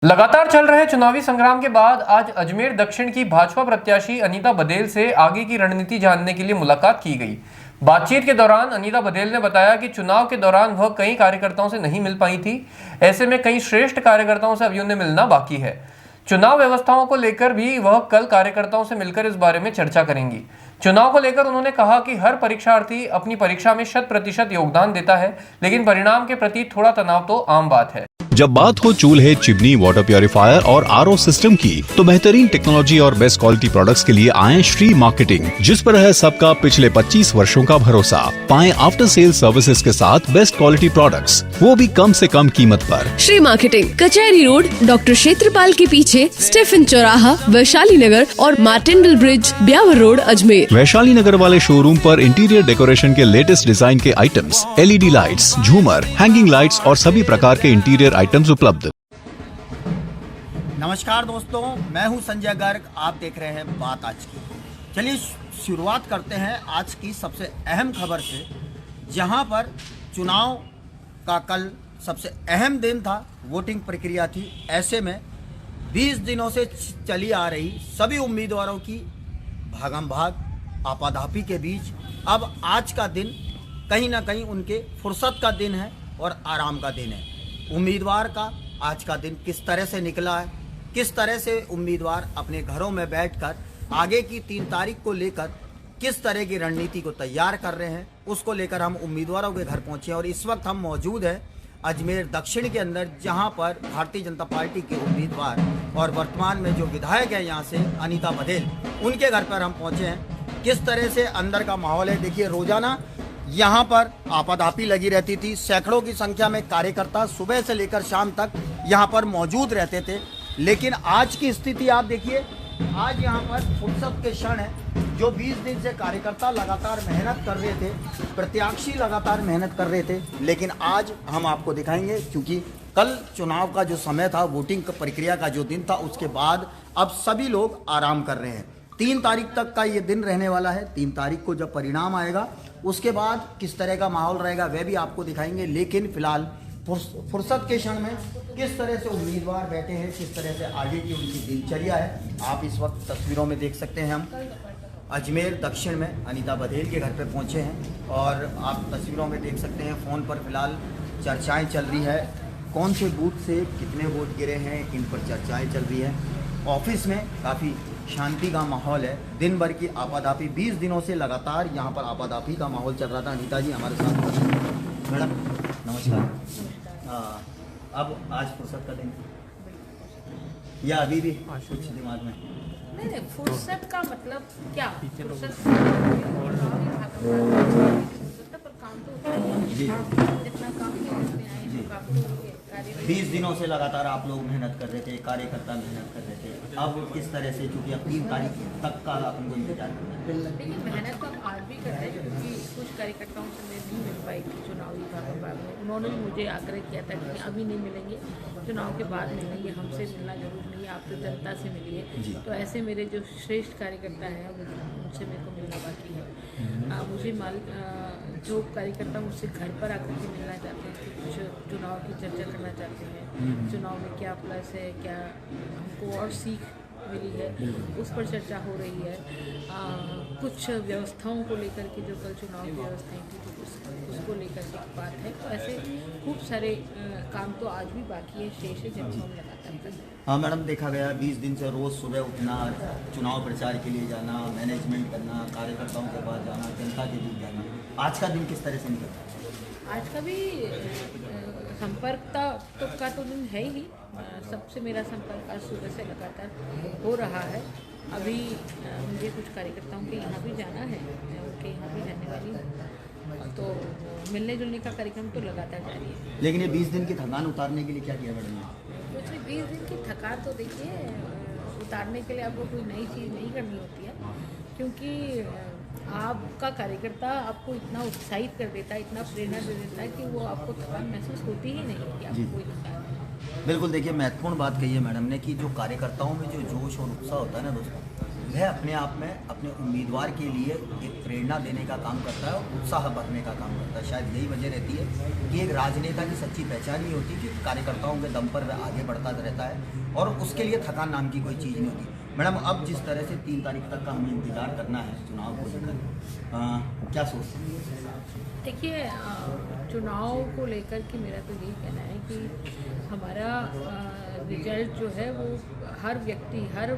लगातार चल रहे चुनावी संग्राम के बाद आज अजमेर दक्षिण की भाजपा प्रत्याशी अनीता बधेल से आगे की रणनीति जानने के लिए मुलाकात की गई। बातचीत के दौरान अनीता बधेल ने बताया कि चुनाव के दौरान वह कई कार्यकर्ताओं से नहीं मिल पाई थी। ऐसे में कई श्रेष्ठ कार्यकर्ताओं से अभी उन्हें मिलना बाकी है। चुनाव व्यवस्थाओं को लेकर भी वह कल कार्यकर्ताओं से मिलकर इस बारे में चर्चा करेंगी। चुनाव को लेकर उन्होंने कहा कि हर परीक्षार्थी अपनी परीक्षा में 100% योगदान देता है, लेकिन परिणाम के प्रति थोड़ा तनाव तो आम बात है। जब बात हो चूल्हे, चिमनी, वाटर प्योरीफायर और आरओ सिस्टम की, तो बेहतरीन टेक्नोलॉजी और बेस्ट क्वालिटी प्रोडक्ट्स के लिए आए श्री मार्केटिंग, जिस पर है सबका पिछले 25 वर्षों का भरोसा। पाएं आफ्टर सेल सर्विसेज के साथ बेस्ट क्वालिटी प्रोडक्ट्स, वो भी कम से कम कीमत पर। श्री मार्केटिंग, कचहरी रोड, डॉक्टर क्षेत्रपाल के पीछे, स्टेफन चौराहा, वैशाली नगर और मार्टिनडल ब्रिज, ब्यावर रोड, अजमेर। वैशाली नगर वाले शोरूम पर इंटीरियर डेकोरेशन के लेटेस्ट डिजाइन के आइटम्स, LED लाइट्स, झूमर, हैंगिंग लाइट्स और सभी प्रकार के इंटीरियर आइटम्स उपलब्ध। नमस्कार दोस्तों, मैं हूं संजय गर्ग। आप देख रहे हैं बात आज की। चलिए शुरुआत करते हैं आज की सबसे अहम खबर से, जहां पर चुनाव का कल सबसे अहम दिन था, वोटिंग प्रक्रिया थी। ऐसे में 20 दिनों से चली आ रही सभी उम्मीदवारों की भागम भाग, आपाधापी के बीच अब आज का दिन कहीं ना कहीं उनके फुर्सत का दिन है और आराम का दिन है। उम्मीदवार का आज का दिन किस तरह से निकला है, किस तरह से उम्मीदवार अपने घरों में बैठकर आगे की 3 तारीख को लेकर किस तरह की रणनीति को तैयार कर रहे हैं, उसको लेकर हम उम्मीदवारों के घर पहुंचे। और इस वक्त हम मौजूद हैं अजमेर दक्षिण के अंदर, जहां पर भारतीय जनता पार्टी के उम्मीदवार और वर्तमान में जो विधायक है यहाँ से अनीता बधेल, उनके घर पर हम पहुंचे हैं। किस तरह से अंदर का माहौल है देखिए। रोजाना यहाँ पर आपाधापी लगी रहती थी। सैकड़ों की संख्या में कार्यकर्ता सुबह से लेकर शाम तक यहाँ पर मौजूद रहते थे। लेकिन आज की स्थिति आप देखिए, आज यहाँ पर फुर्सत के क्षण है। जो 20 दिन से कार्यकर्ता लगातार मेहनत कर रहे थे, प्रत्याशी लगातार मेहनत कर रहे थे, लेकिन आज हम आपको दिखाएंगे, क्योंकि कल चुनाव का जो समय था, वोटिंग प्रक्रिया का जो दिन था, उसके बाद अब सभी लोग आराम कर रहे हैं। 3 तारीख तक का ये दिन रहने वाला है। 3 तारीख को जब परिणाम आएगा, उसके बाद किस तरह का माहौल रहेगा वह भी आपको दिखाएंगे। लेकिन फिलहाल फुर्सत के क्षण में किस तरह से उम्मीदवार बैठे हैं, किस तरह से आगे की उनकी दिनचर्या है, आप इस वक्त तस्वीरों में देख सकते हैं। हम अजमेर दक्षिण में अनीता बधेल के घर पर पहुंचे हैं और आप तस्वीरों में देख सकते हैं। फ़ोन पर फिलहाल चर्चाएँ चल रही है, कौन से बूथ से कितने वोट गिरे हैं, इन पर चर्चाएँ चल रही है। ऑफिस में काफ़ी शांति का माहौल है। दिन भर की आपाधापी, 20 दिनों से लगातार यहाँ पर आपाधापी का माहौल चल रहा था। अनीता जी हमारे साथ। मैडम नमस्कार। अब आज फुर्सत का दिन या अभी भी कुछ दिमाग में? नहीं, फुर्सत का मतलब क्या? फुर्सत पर काम तो जी, जितना काम करते आए हैं, काम तो 20 दिनों से लगातार आप लोग मेहनत कर रहे थे, कार्यकर्ता मेहनत कर रहे थे। अब किस तरह से, चूंकि अब 3 तारीख तक का अपन को इंतजार करना है। लेकिन मेहनत तो हम आज भी कर रहे हैं, क्योंकि कुछ कार्यकर्ताओं से मैं नहीं मिल पाई थी चुनावी भाग में। उन्होंने भी मुझे आग्रह किया था कि अभी नहीं मिलेंगे, चुनाव के बाद मिलेंगे, हमसे मिलना जरूर नहीं है, आप तो जनता से मिलिए। तो ऐसे मेरे जो श्रेष्ठ कार्यकर्ता हैं उनसे मेरे को मिलना बाकी है। मुझे जो कार्यकर्ता मुझसे घर पर आकर के मिलना चाहते हैं, कुछ चुनाव की चर्चा करना चाहते हैं, चुनाव में क्या प्लस है, क्या हमको और सीख मिली है, उस पर चर्चा हो रही है। कुछ व्यवस्थाओं को लेकर के, जो कल चुनाव की व्यवस्थाएं थी, तो उसको लेकर के बात है। तो ऐसे खूब सारे काम तो आज भी बाकी है, शेष है, जिनको हम लगातार कर रहे हैं। हाँ मैडम, देखा गया 20 दिन से रोज़ सुबह उठना, चुनाव प्रचार के लिए जाना, मैनेजमेंट करना, कार्यकर्ताओं के पास जाना, जनता के बीच जाना। आज का दिन किस तरह से निकला? आज का भी संपर्क का तो दिन है ही। सबसे मेरा संपर्क आज सुबह से लगातार हो रहा है। अभी मुझे कुछ कार्यकर्ताओं के यहाँ भी जाना है, मैं उनके यहाँ भी जाने वाली हूँ, तो मिलने जुलने का कार्यक्रम तो लगातार जारी है। लेकिन ये 20 दिन की थकान उतारने के लिए क्या किया मैडम ने? कुछ 20 दिन की थकान तो देखिए, उतारने के लिए आपको कोई नई चीज़ नहीं करनी होती है, क्योंकि आपका कार्यकर्ता आपको इतना उत्साहित कर देता है, इतना प्रेरणा दे देता है कि वो आपको थकान महसूस होती ही नहीं कि आपको कोई थकान है। बिल्कुल, देखिए महत्वपूर्ण बात कही है मैडम ने कि जो कार्यकर्ताओं में जो जोश और उत्साह होता है ना दोस्तों, वह अपने आप में अपने उम्मीदवार के लिए एक प्रेरणा देने का काम करता है और उत्साह भरने का काम करता है। शायद यही वजह रहती है कि एक राजनेता की सच्ची पहचान ही होती है कि कार्यकर्ताओं के दम पर वह आगे बढ़ता रहता है और उसके लिए थकान नाम की कोई चीज़ नहीं होती। मैडम, अब जिस तरह से 3 तारीख तक का हमें इंतजार करना है चुनाव को लेकर, क्या सोचते हैं? देखिए, चुनाव को लेकर के मेरा तो यही कहना है कि हमारा रिजल्ट जो है वो हर व्यक्ति, हर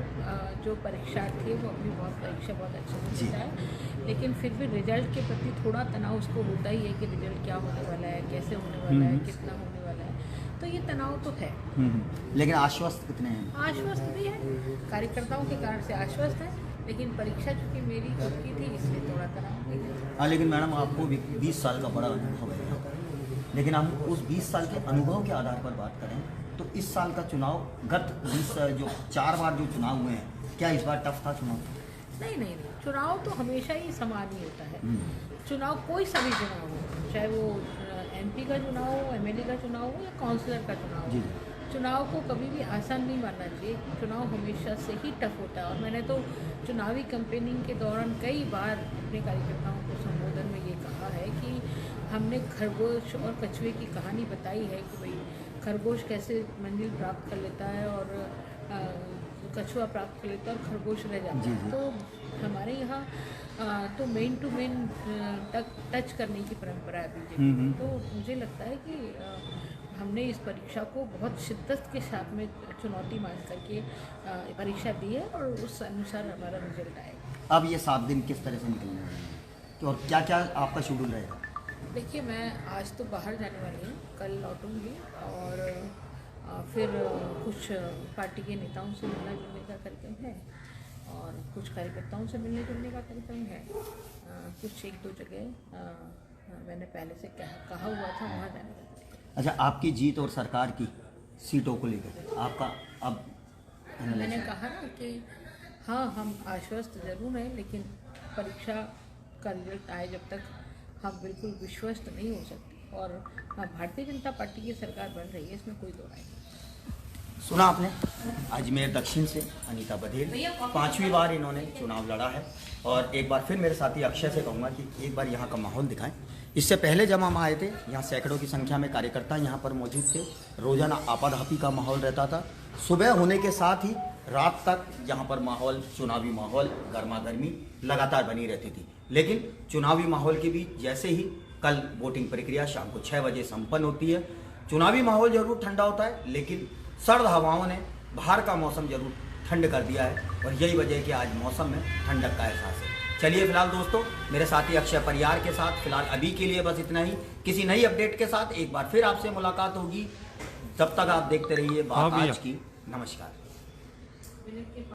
जो परीक्षार्थी है वो अपनी परीक्षा बहुत अच्छे से देता है, लेकिन फिर भी रिजल्ट के प्रति थोड़ा तनाव उसको होता ही है कि रिजल्ट क्या होने वाला है, कैसे होने वाला है, कितना होने वाला है, तो ये तनाव तो है। लेकिन आश्वस्त कितने हैं? आश्वस्त भी है, कार्यकर्ताओं के कारण से आश्वस्त है, लेकिन परीक्षा चूँकि मेरी खुद की थी इसलिए थोड़ा तनाव भी है। हाँ, लेकिन मैडम आपको 20 साल का बड़ा अनुभव है, लेकिन हम उस 20 साल के अनुभव के आधार पर बात करें तो इस साल का चुनाव, गत 4 बार जो चुनाव हुए हैं, क्या इस बार टफ था चुनाव? नहीं, चुनाव तो हमेशा ही समान ही होता है। चुनाव कोई सा भी चुनाव हो, चाहे वो MP का चुनाव हो, MLA का चुनाव हो या काउंसलर का चुनाव हो, चुनाव को कभी भी आसान नहीं मानना चाहिए। चुनाव हमेशा से ही टफ होता है और मैंने तो चुनावी कैंपेनिंग के दौरान कई बार अपने कार्यकर्ताओं को संबोधन में ये कहा है कि हमने खरगोश और कछुए की कहानी बताई है कि भाई खरगोश कैसे मंजिल प्राप्त कर लेता है और कछुआ प्राप्त कर लेता है और खरगोश रह जाता है। तो हमारे यहाँ तो मेन टू मेन टच करने की परंपरा है बीजेपी। तो मुझे लगता है कि हमने इस परीक्षा को बहुत शिद्दत के साथ में चुनौती मान करके परीक्षा दी है और उस अनुसार हमारा रिजल्ट आएगा। अब ये 7 दिन किस तरह से निकलने वाले हैं, तो और क्या क्या आपका शेड्यूल रहेगा? देखिए, मैं आज तो बाहर जाने वाली हूँ, कल लौटूंगी और फिर कुछ पार्टी के नेताओं से मिलना जुलने का कार्यक्रम है और कुछ कार्यकर्ताओं से मिलने जुलने का कार्यक्रम है। कुछ 1-2 जगह मैंने पहले से कहा हुआ था वहाँ जाने का। अच्छा, आपकी जीत और सरकार की सीटों को लेकर आपका अब मैंने कहा ना कि हाँ, हम आश्वस्त जरूर हैं, लेकिन परीक्षा का रिजल्ट आए जब तक हम बिल्कुल विश्वस्त नहीं हो सकते। और हाँ, भारतीय जनता पार्टी की सरकार बन रही है, इसमें कोई दो राय नहीं। सुना आपने, अजमेर दक्षिण से अनीता बघेल 5वीं बार इन्होंने चुनाव लड़ा है। और एक बार फिर मेरे साथी अक्षय से कहूँगा कि एक बार यहाँ का माहौल दिखाएं। इससे पहले जब हम आए थे, यहाँ सैकड़ों की संख्या में कार्यकर्ता यहाँ पर मौजूद थे। रोजाना आपाधापी का माहौल रहता था। सुबह होने के साथ ही रात तक यहाँ पर माहौल, चुनावी माहौल, गर्मा गर्मी लगातार बनी रहती थी। लेकिन चुनावी माहौल के बीच जैसे ही कल वोटिंग प्रक्रिया शाम को 6 बजे संपन्न होती है, चुनावी माहौल जरूर ठंडा होता है, लेकिन सर्द हवाओं ने बाहर का मौसम जरूर ठंड कर दिया है और यही वजह है कि आज मौसम में ठंडक का एहसास है। चलिए फिलहाल दोस्तों, मेरे साथी अक्षय परियार के साथ फिलहाल अभी के लिए बस इतना ही। किसी नई अपडेट के साथ एक बार फिर आपसे मुलाकात होगी। तब तक आप देखते रहिए बात आज की। नमस्कार।